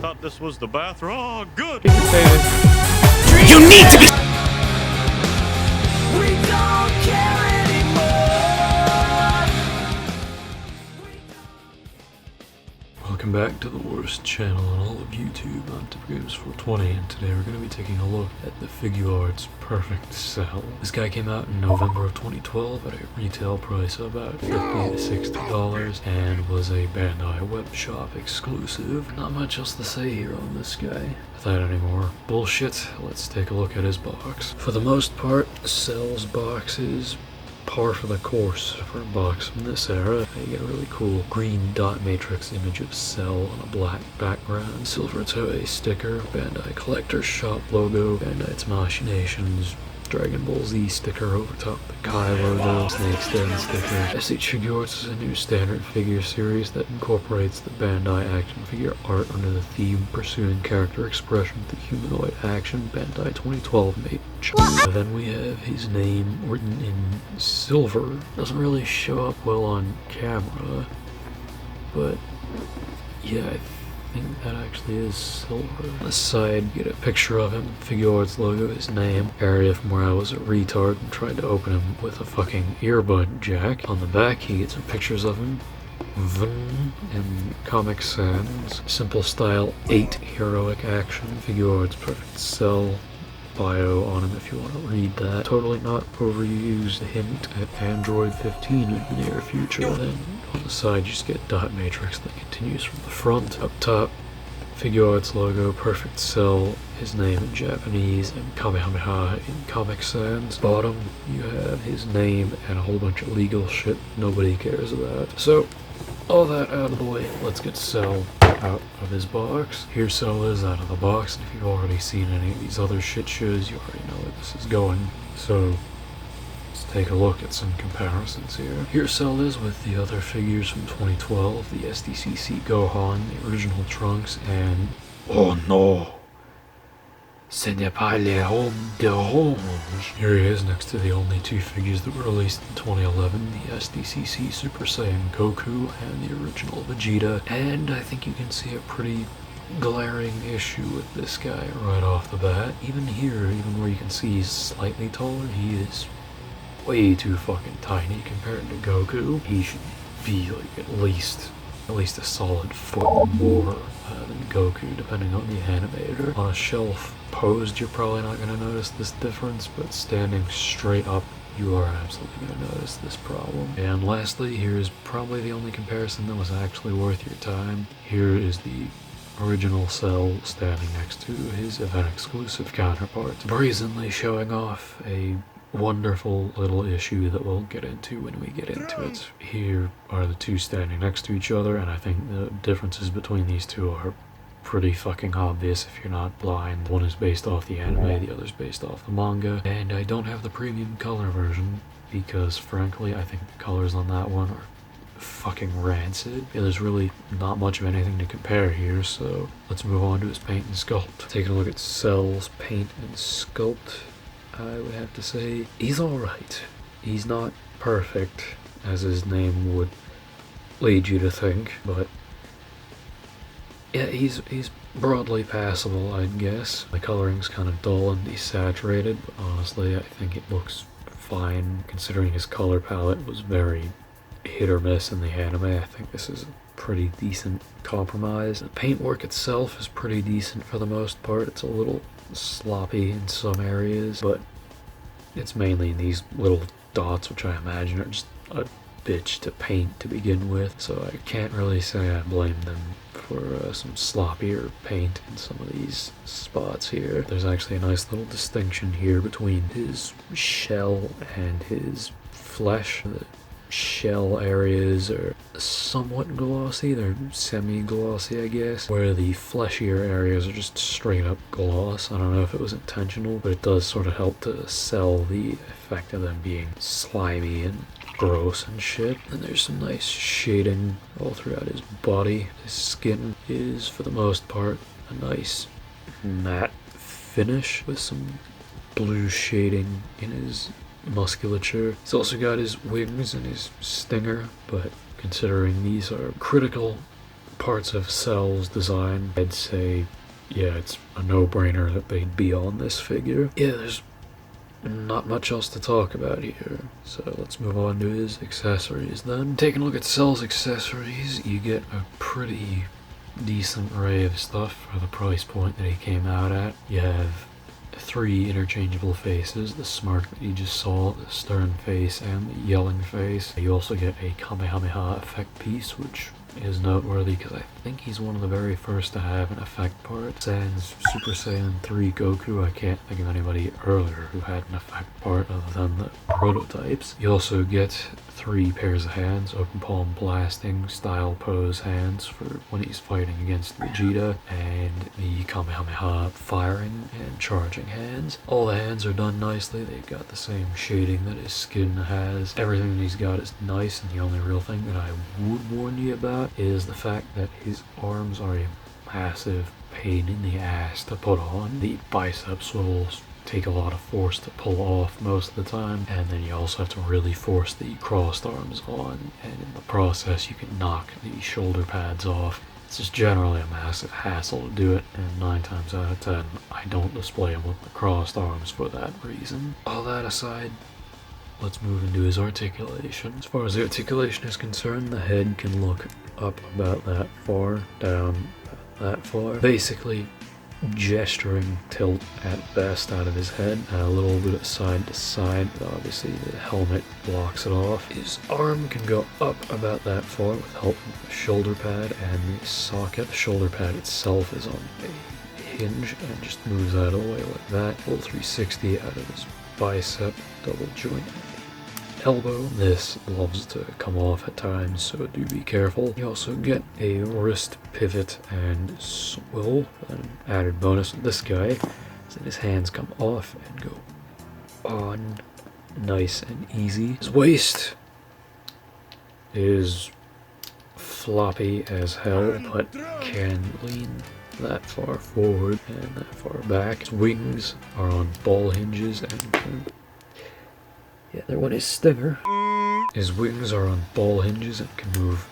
thought this was the bathroom. Oh, good. You need to be. We don't care anymore. Welcome back to the worst channel on all of YouTube. I'm S.H.Figuarts and today we're going to be taking a look at the Figuarts Perfect Cell. This guy came out in November of 2012 at a retail price of about $50 to $60 and was a Bandai web shop exclusive. Not much else to say here on this guy. Without any more bullshit, let's take a look at his box. For the most part, Cell's box is par for the course for a box from this era. You get a really cool green dot matrix image of Cell on a black background, silver Toei sticker, Bandai Collector Shop logo, Bandai's Machinations, Dragon Ball Z sticker over top the Kai logo, Snake's Den sticker. S.H.Figuarts is a new standard figure series that incorporates the Bandai action figure art under the theme pursuing character expression through humanoid action. Bandai 2012 made. Then we have his name written in silver. Doesn't really show up well on camera, but yeah, I think that actually is silver. On the side, you get a picture of him, Figuarts logo, his name, area from where I was a retard and tried to open him with a fucking earbud jack. On the back, you get some pictures of him, and Comic Sans, simple style 8 heroic action, Figuarts Perfect Cell bio on him if you want to read that. Totally not overused hint at Android 15 in the near future. Then on the side you just get dot matrix that continues from the front. Up top, Figuarts logo, Perfect Cell, his name in Japanese, and Kamehameha in Comic Sans. Bottom, you have his name and a whole bunch of legal shit nobody cares about. So, all that out of the way, let's get Cell out of his box. Here Cell is out of the box, and if you've already seen any of these other shit shows, you already know where this is going. So, let's take a look at some comparisons here. Here Cell is with the other figures from 2012, the SDCC Gohan, the original Trunks, and oh no! Ce n'est pas le homme d'orange. Here he is next to the only two figures that were released in 2011, the SDCC Super Saiyan Goku and the original Vegeta. And I think you can see a pretty glaring issue with this guy right off the bat. Even here, even where you can see he's slightly taller, he is way too fucking tiny compared to Goku. He should be like at least a solid foot more than Goku, depending on the animator. On a shelf posed, you're probably not going to notice this difference, but standing straight up, you are absolutely going to notice this problem. And lastly, here is probably the only comparison that was actually worth your time. Here is the original Cell standing next to his event-exclusive counterpart, brazenly showing off a wonderful little issue that we'll get into when we get into it. Here are the two standing next to each other, and I think the differences between these two are pretty fucking obvious if you're not blind. One is based off the anime, the other's based off the manga, and I don't have the premium color version because frankly I think the colors on that one are fucking rancid. Yeah, there's really not much of anything to compare here, so let's move on to his paint and sculpt. Taking a look at Cell's paint and sculpt, I would have to say he's alright. He's not perfect, as his name would lead you to think, but yeah, he's broadly passable, I'd guess. The coloring's kind of dull and desaturated, but honestly I think it looks fine considering his color palette was very hit or miss in the anime. I think this is a pretty decent compromise. The paintwork itself is pretty decent for the most part. It's a little sloppy in some areas, but it's mainly these little dots, which I imagine are just a bitch to paint to begin with, so I can't really say I blame them for some sloppier paint in some of these spots here. There's actually a nice little distinction here between his shell and his flesh. The shell areas are somewhat glossy, they're semi-glossy I guess, where the fleshier areas are just straight up gloss. I don't know if it was intentional, but it does sort of help to sell the effect of them being slimy and gross and shit. And there's some nice shading all throughout his body. His skin is for the most part a nice matte finish with some blue shading in his musculature. He's also got his wings and his stinger, but considering these are critical parts of Cell's design, I'd say, yeah, it's a no-brainer that they'd be on this figure. Yeah, there's not much else to talk about here, so let's move on to his accessories then. Taking a look at Cell's accessories, you get a pretty decent array of stuff for the price point that he came out at. You have 3 interchangeable faces, the smirk that you just saw, the stern face, and the yelling face. You also get a Kamehameha effect piece, which is noteworthy because I think he's one of the very first to have an effect part. Sans Super Saiyan 3 Goku, I can't think of anybody earlier who had an effect part other than the prototypes. You also get 3 pairs of hands, open palm blasting style pose hands for when he's fighting against Vegeta, and the Kamehameha firing and charging hands. All the hands are done nicely, they've got the same shading that his skin has. Everything that he's got is nice, and the only real thing that I would warn you about is the fact that his arms are a massive pain in the ass to put on. The biceps will take a lot of force to pull off most of the time, and then you also have to really force the crossed arms on, and in the process you can knock the shoulder pads off. It's just generally a massive hassle to do it, and 9 times out of 10 I don't display him with the crossed arms for that reason. All that aside, let's move into his articulation. As far as the articulation is concerned, the head can look up about that far, down about that far. Basically, gesturing tilt at best out of his head, and a little bit of side to side, but obviously the helmet blocks it off. His arm can go up about that far with help from the shoulder pad and the socket. The shoulder pad itself is on a hinge and just moves out of the way like that. Full 360 out of his bicep, double joint elbow. This loves to come off at times, so do be careful. You also get a wrist pivot and swivel. An added bonus with this guy is that his hands come off and go on nice and easy. His waist is floppy as hell, but can lean that far forward and that far back. His wings are on ball hinges and can, yeah, they're one his stinger. His wings are on ball hinges and can move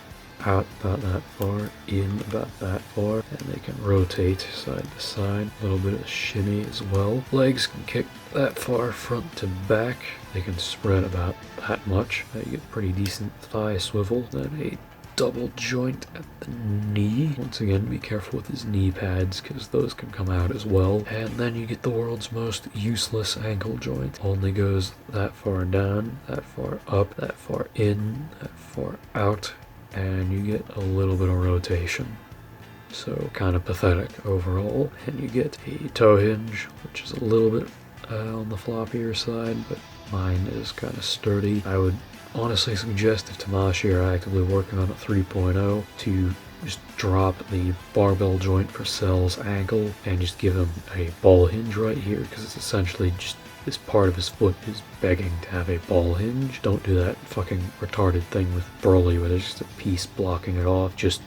out about that far, in about that far, and they can rotate side to side. A little bit of shimmy as well. Legs can kick that far front to back. They can spread about that much. You get pretty decent thigh swivel. Then a double joint at the knee. Once again, be careful with his knee pads because those can come out as well. And then you get the world's most useless ankle joint. Only goes that far down, that far up, that far in, that far out, and you get a little bit of rotation. So kind of pathetic overall. And you get a toe hinge, which is a little bit on the floppier side, but mine is kind of sturdy. I would honestly suggest, if Tamashii are actively working on a 3.0, to just drop the barbell joint for Cell's ankle and just give him a ball hinge right here, because it's essentially just this part of his foot is begging to have a ball hinge. Don't do that fucking retarded thing with Broly where there's just a piece blocking it off. Just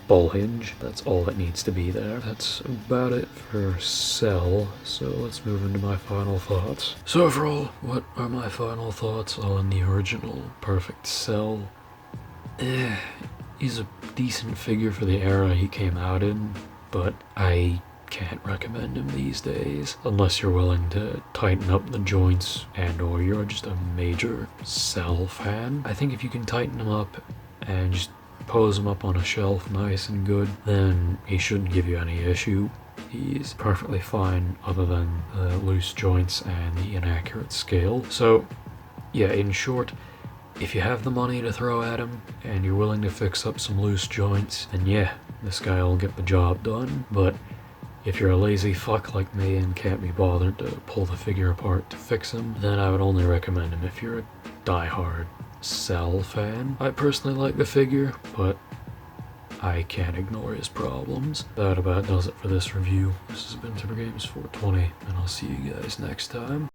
ball hinge. That's all that needs to be there. That's about it for Cell, so let's move into my final thoughts. So overall, what are my final thoughts on the original Perfect Cell? He's a decent figure for the era he came out in, but I can't recommend him these days unless you're willing to tighten up the joints and or you're just a major Cell fan. I think if you can tighten him up and just pose him up on a shelf nice and good, then he shouldn't give you any issue. He's perfectly fine other than the loose joints and the inaccurate scale. So yeah, in short, if you have the money to throw at him and you're willing to fix up some loose joints, then yeah, this guy will get the job done. But if you're a lazy fuck like me and can't be bothered to pull the figure apart to fix him, then I would only recommend him if you're a die-hard Cell fan. I personally like the figure, but I can't ignore his problems. That about does it for this review. This has been Games 420, and I'll see you guys next time.